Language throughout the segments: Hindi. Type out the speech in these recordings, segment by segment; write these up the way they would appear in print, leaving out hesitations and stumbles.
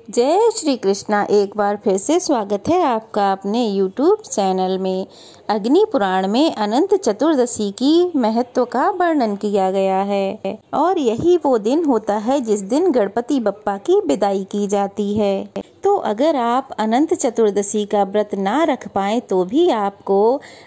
जय श्री कृष्णा। एक बार फिर से स्वागत है आपका अपने YouTube चैनल में। अग्नि पुराण में अनंत चतुर्दशी की महत्व का वर्णन किया गया है और यही वो दिन होता है जिस दिन गणपति बप्पा की विदाई की जाती है। तो अगर आप अनंत चतुर्दशी का व्रत ना रख पाए तो भी आपको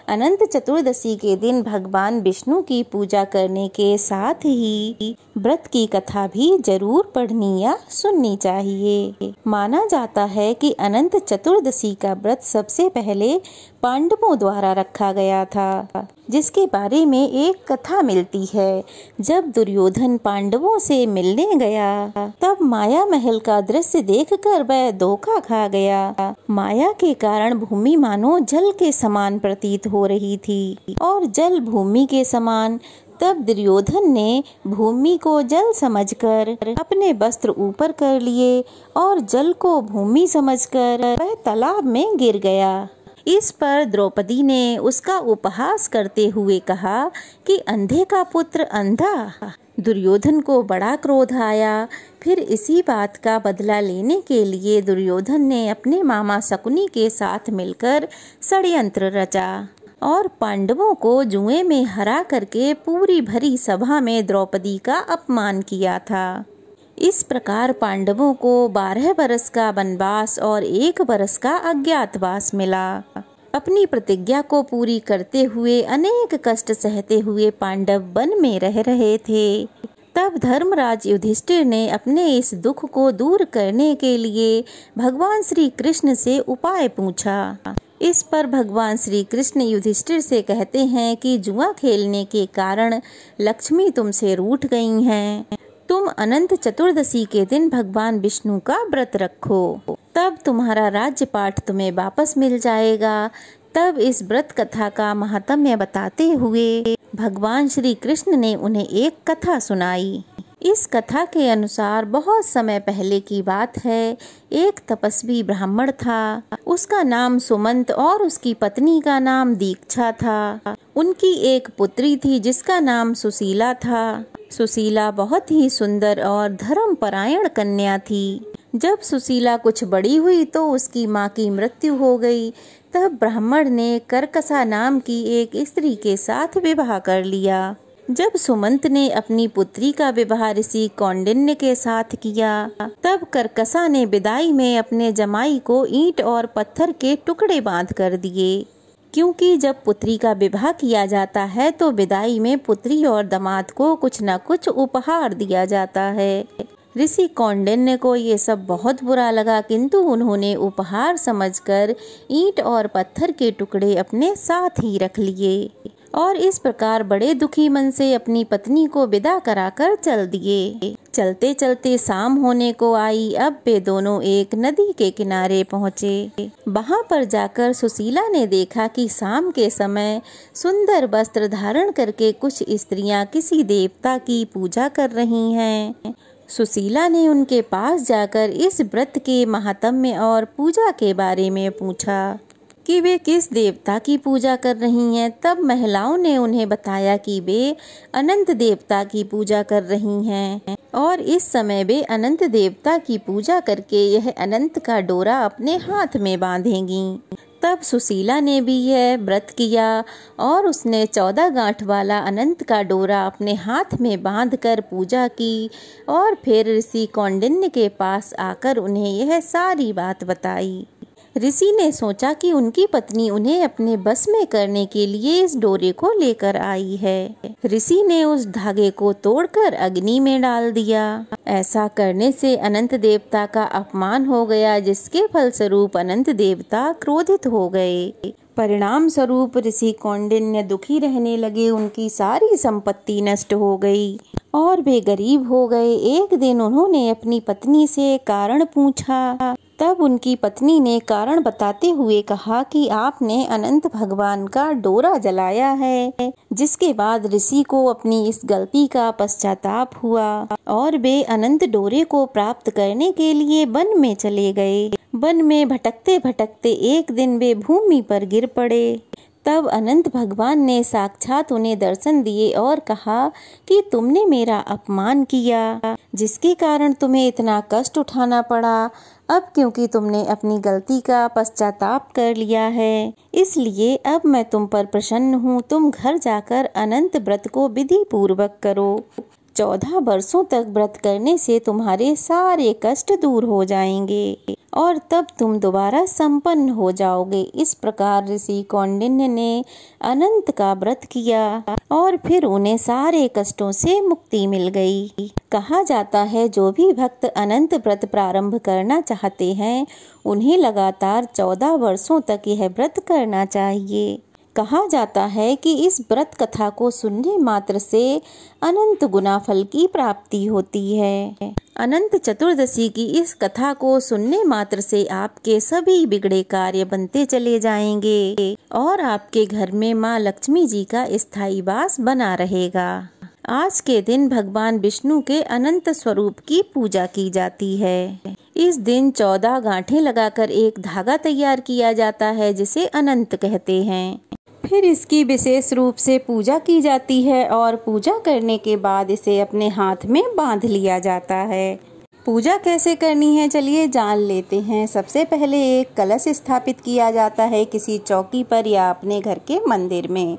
अनंत चतुर्दशी के दिन भगवान विष्णु की पूजा करने के साथ ही व्रत की कथा भी जरूर पढ़नी या सुननी चाहिए। माना जाता है कि अनंत चतुर्दशी का व्रत सबसे पहले पांडवों द्वारा रखा गया था, जिसके बारे में एक कथा मिलती है। जब दुर्योधन पांडवों से मिलने गया तब माया महल का दृश्य देखकर वह धोखा खा गया। माया के कारण भूमि मानो जल के समान प्रतीत हो रही थी और जल भूमि के समान। तब दुर्योधन ने भूमि को जल समझकर अपने वस्त्र ऊपर कर लिए और जल को भूमि समझकर वह तालाब में गिर गया। इस पर द्रौपदी ने उसका उपहास करते हुए कहा कि अंधे का पुत्र अंधा। दुर्योधन को बड़ा क्रोध आया। फिर इसी बात का बदला लेने के लिए दुर्योधन ने अपने मामा शकुनी के साथ मिलकर षड्यंत्र रचा और पांडवों को जुए में हरा करके पूरी भरी सभा में द्रौपदी का अपमान किया था। इस प्रकार पांडवों को 12 बरस का वनवास और 1 बरस का अज्ञातवास मिला। अपनी प्रतिज्ञा को पूरी करते हुए अनेक कष्ट सहते हुए पांडव वन में रह रहे थे। तब धर्मराज युधिष्ठिर ने अपने इस दुख को दूर करने के लिए भगवान श्री कृष्ण से उपाय पूछा। इस पर भगवान श्री कृष्ण युधिष्ठिर से कहते हैं कि जुआ खेलने के कारण लक्ष्मी तुमसे रूठ गई हैं। तुम अनंत चतुर्दशी के दिन भगवान विष्णु का व्रत रखो, तब तुम्हारा राज्यपाठ तुम्हें वापस मिल जाएगा। तब इस व्रत कथा का महात्म्य बताते हुए भगवान श्री कृष्ण ने उन्हें एक कथा सुनाई। इस कथा के अनुसार बहुत समय पहले की बात है। एक तपस्वी ब्राह्मण था। उसका नाम सुमंत और उसकी पत्नी का नाम दीक्षा था। उनकी एक पुत्री थी जिसका नाम सुशीला था। सुशीला बहुत ही सुंदर और धर्मपरायण कन्या थी। जब सुशीला कुछ बड़ी हुई तो उसकी माँ की मृत्यु हो गई। तब ब्राह्मण ने करकसा नाम की एक स्त्री के साथ विवाह कर लिया। जब सुमंत ने अपनी पुत्री का विवाह ऋषि कौंडिन्य के साथ किया तब करकसा ने विदाई में अपने जमाई को ईंट और पत्थर के टुकड़े बांध कर दिए, क्योंकि जब पुत्री का विवाह किया जाता है तो विदाई में पुत्री और दामाद को कुछ न कुछ उपहार दिया जाता है। ऋषि कौंडिन्य को ये सब बहुत बुरा लगा, किंतु उन्होंने उपहार समझकर ईंट और पत्थर के टुकड़े अपने साथ ही रख लिए और इस प्रकार बड़े दुखी मन से अपनी पत्नी को विदा कराकर चल दिए। चलते चलते शाम होने को आई। अब वे दोनों एक नदी के किनारे पहुँचे। वहाँ पर जाकर सुशीला ने देखा कि शाम के समय सुंदर वस्त्र धारण करके कुछ स्त्रियां किसी देवता की पूजा कर रही हैं। सुशीला ने उनके पास जाकर इस व्रत के महात्म्य और पूजा के बारे में पूछा कि वे किस देवता की पूजा कर रही हैं। तब महिलाओं ने उन्हें बताया कि वे अनंत देवता की पूजा कर रही हैं और इस समय वे अनंत देवता की पूजा करके यह अनंत का डोरा अपने हाथ में बांधेंगी। तब सुशीला ने भी यह व्रत किया और उसने 14 गांठ वाला अनंत का डोरा अपने हाथ में बांधकर पूजा की और फिर ऋषि कौंडिन्य के पास आकर उन्हें यह सारी बात बताई। ऋषि ने सोचा कि उनकी पत्नी उन्हें अपने बस में करने के लिए इस डोरे को लेकर आई है। ऋषि ने उस धागे को तोड़कर अग्नि में डाल दिया। ऐसा करने से अनंत देवता का अपमान हो गया, जिसके फलस्वरूप अनंत देवता क्रोधित हो गए। परिणाम स्वरूप ऋषि कौंडिन्य दुखी रहने लगे। उनकी सारी संपत्ति नष्ट हो गई और वे गरीब हो गए। एक दिन उन्होंने अपनी पत्नी से कारण पूछा। तब उनकी पत्नी ने कारण बताते हुए कहा कि आपने अनंत भगवान का डोरा जलाया है, जिसके बाद ऋषि को अपनी इस गलती का पश्चाताप हुआ और वे अनंत डोरे को प्राप्त करने के लिए वन में चले गए। वन में भटकते भटकते एक दिन वे भूमि पर गिर पड़े। तब अनंत भगवान ने साक्षात उन्हें दर्शन दिए और कहा कि तुमने मेरा अपमान किया, जिसके कारण तुम्हें इतना कष्ट उठाना पड़ा। अब क्योंकि तुमने अपनी गलती का पश्चाताप कर लिया है, इसलिए अब मैं तुम पर प्रसन्न हूँ। तुम घर जाकर अनंत व्रत को विधि पूर्वक करो। 14 वर्षों तक व्रत करने से तुम्हारे सारे कष्ट दूर हो जाएंगे और तब तुम दोबारा संपन्न हो जाओगे। इस प्रकार ऋषि कौंडिन्य ने अनंत का व्रत किया और फिर उन्हें सारे कष्टों से मुक्ति मिल गई। कहा जाता है जो भी भक्त अनंत व्रत प्रारंभ करना चाहते हैं उन्हें लगातार 14 वर्षों तक यह व्रत करना चाहिए। कहा जाता है कि इस व्रत कथा को सुनने मात्र से अनंत गुना फल की प्राप्ति होती है। अनंत चतुर्दशी की इस कथा को सुनने मात्र से आपके सभी बिगड़े कार्य बनते चले जाएंगे और आपके घर में माँ लक्ष्मी जी का स्थायी वास बना रहेगा। आज के दिन भगवान विष्णु के अनंत स्वरूप की पूजा की जाती है। इस दिन 14 गांठें लगाकर एक धागा तैयार किया जाता है जिसे अनंत कहते हैं। फिर इसकी विशेष रूप से पूजा की जाती है और पूजा करने के बाद इसे अपने हाथ में बांध लिया जाता है। पूजा कैसे करनी है चलिए जान लेते हैं। सबसे पहले एक कलश स्थापित किया जाता है किसी चौकी पर या अपने घर के मंदिर में।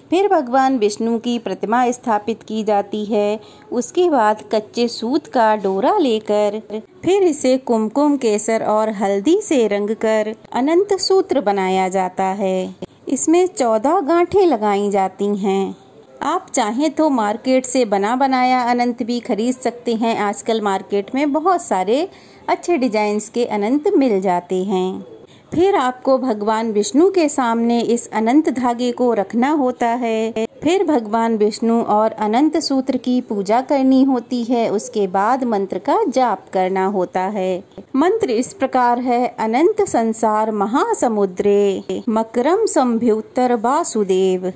फिर भगवान विष्णु की प्रतिमा स्थापित की जाती है। उसके बाद कच्चे सूत का डोरा लेकर फिर इसे कुमकुम, केसर और हल्दी से रंग कर अनंत सूत्र बनाया जाता है। इसमें 14 गांठें लगाई जाती हैं। आप चाहें तो मार्केट से बना बनाया अनंत भी खरीद सकते हैं। आजकल मार्केट में बहुत सारे अच्छे डिजाइन्स के अनंत मिल जाते हैं। फिर आपको भगवान विष्णु के सामने इस अनंत धागे को रखना होता है। फिर भगवान विष्णु और अनंत सूत्र की पूजा करनी होती है। उसके बाद मंत्र का जाप करना होता है। मंत्र इस प्रकार है: अनंत संसार महासमुद्रे मकरम संभ्युत्तर वासुदेव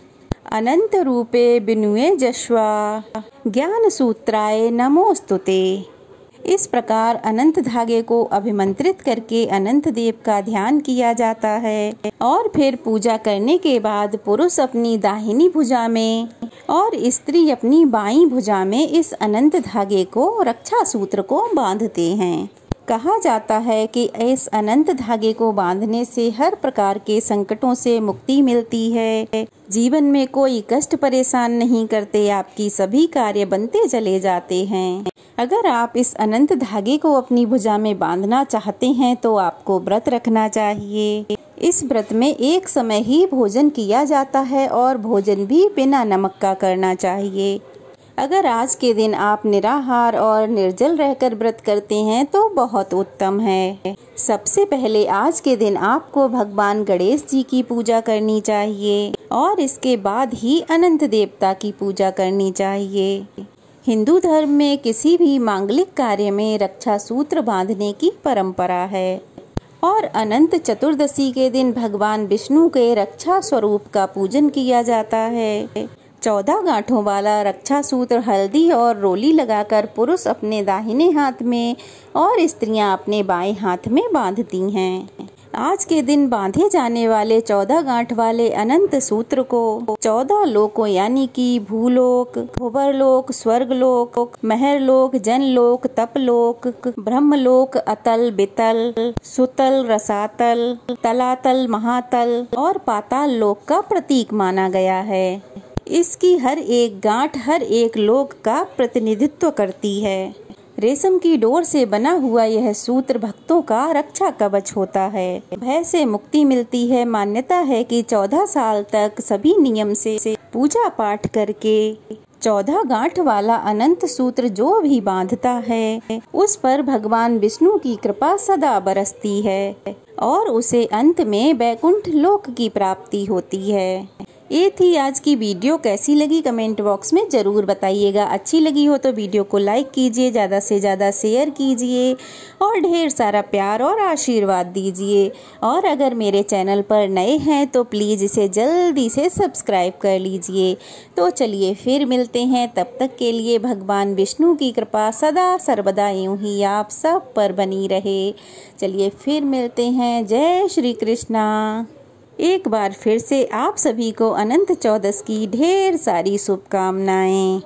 अनंत रूपे बिनुए जश्वा ज्ञान सूत्राय नमोस्तुते। इस प्रकार अनंत धागे को अभिमंत्रित करके अनंत देव का ध्यान किया जाता है और फिर पूजा करने के बाद पुरुष अपनी दाहिनी भुजा में और स्त्री अपनी बाईं भुजा में इस अनंत धागे को, रक्षा सूत्र को बांधते हैं। कहा जाता है कि इस अनंत धागे को बांधने से हर प्रकार के संकटों से मुक्ति मिलती है। जीवन में कोई कष्ट परेशान नहीं करते, आपकी सभी कार्य बनते चले जाते हैं। अगर आप इस अनंत धागे को अपनी भुजा में बांधना चाहते हैं तो आपको व्रत रखना चाहिए। इस व्रत में एक समय ही भोजन किया जाता है और भोजन भी बिना नमक का करना चाहिए। अगर आज के दिन आप निराहार और निर्जल रहकर व्रत करते हैं तो बहुत उत्तम है। सबसे पहले आज के दिन आपको भगवान गणेश जी की पूजा करनी चाहिए और इसके बाद ही अनंत देवता की पूजा करनी चाहिए। हिंदू धर्म में किसी भी मांगलिक कार्य में रक्षा सूत्र बांधने की परंपरा है और अनंत चतुर्दशी के दिन भगवान विष्णु के रक्षा स्वरूप का पूजन किया जाता है। 14 गांठों वाला रक्षा सूत्र हल्दी और रोली लगाकर पुरुष अपने दाहिने हाथ में और स्त्रियां अपने बाएं हाथ में बांधती हैं। आज के दिन बांधे जाने वाले 14 गांठ वाले अनंत सूत्र को 14 लोकों यानी कि भूलोक, भुवरलोक, स्वर्गलोक, महरलोक, जनलोक, तपलोक, ब्रह्मलोक, अतल, बितल, सुतल, रसातल, तलातल, महातल और पाताल लोक का प्रतीक माना गया है। इसकी हर एक गांठ हर एक लोक का प्रतिनिधित्व करती है। रेशम की डोर से बना हुआ यह सूत्र भक्तों का रक्षा कवच होता है। भय से मुक्ति मिलती है। मान्यता है कि 14 साल तक सभी नियम से पूजा पाठ करके 14 गांठ वाला अनंत सूत्र जो भी बांधता है उस पर भगवान विष्णु की कृपा सदा बरसती है और उसे अंत में वैकुंठ लोक की प्राप्ति होती है। ये थी आज की वीडियो। कैसी लगी कमेंट बॉक्स में ज़रूर बताइएगा। अच्छी लगी हो तो वीडियो को लाइक कीजिए, ज़्यादा से ज़्यादा शेयर कीजिए और ढेर सारा प्यार और आशीर्वाद दीजिए। और अगर मेरे चैनल पर नए हैं तो प्लीज़ इसे जल्दी से सब्सक्राइब कर लीजिए। तो चलिए फिर मिलते हैं, तब तक के लिए भगवान विष्णु की कृपा सदा सर्वदा यूं ही आप सब पर बनी रहे। चलिए फिर मिलते हैं। जय श्री कृष्णा। एक बार फिर से आप सभी को अनंत चौदस की ढेर सारी शुभकामनाएं।